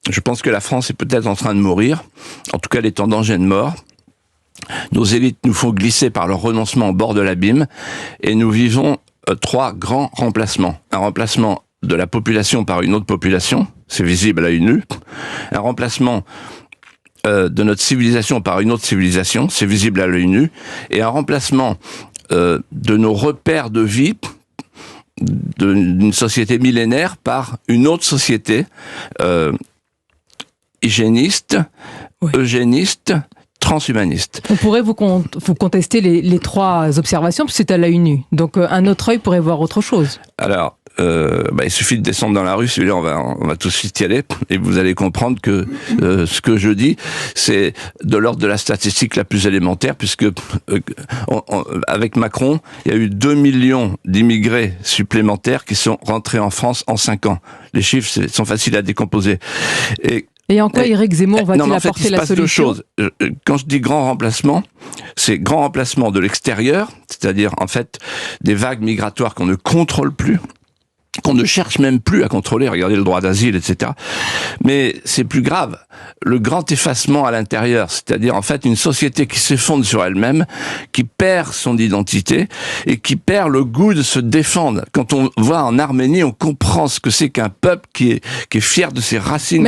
Je pense que la France est peut-être en train de mourir. En tout cas, elle est en danger de mort. Nos élites nous font glisser par leur renoncement au bord de l'abîme. Et nous vivons 3 grands remplacements. Un remplacement de la population par une autre population. C'est visible à l'œil nu. Un remplacement de notre civilisation par une autre civilisation. C'est visible à l'œil nu. Et un remplacement de nos repères de vie d'une société millénaire par une autre société hygiéniste, oui, eugéniste, transhumaniste. On pourrait vous contester les 3 observations, parce que c'est à l'œil nu. Donc un autre œil pourrait voir autre chose. Alors, il suffit de descendre dans la rue, celui-là on va tout de suite y aller, et vous allez comprendre que ce que je dis, c'est de l'ordre de la statistique la plus élémentaire, puisque avec Macron, il y a eu 2 millions d'immigrés supplémentaires qui sont rentrés en France en 5 ans. Les chiffres sont faciles à décomposer. Et en quoi Éric Zemmour va-t-il apporter la solution ? Quand je dis grand remplacement, c'est grand remplacement de l'extérieur, c'est-à-dire en fait des vagues migratoires qu'on ne contrôle plus, qu'on ne cherche même plus à contrôler, regardez le droit d'asile, etc. Mais c'est plus grave, le grand effacement à l'intérieur, c'est-à-dire en fait une société qui s'effondre sur elle-même, qui perd son identité et qui perd le goût de se défendre. Quand on voit en Arménie, on comprend ce que c'est qu'un peuple qui est fier de ses racines.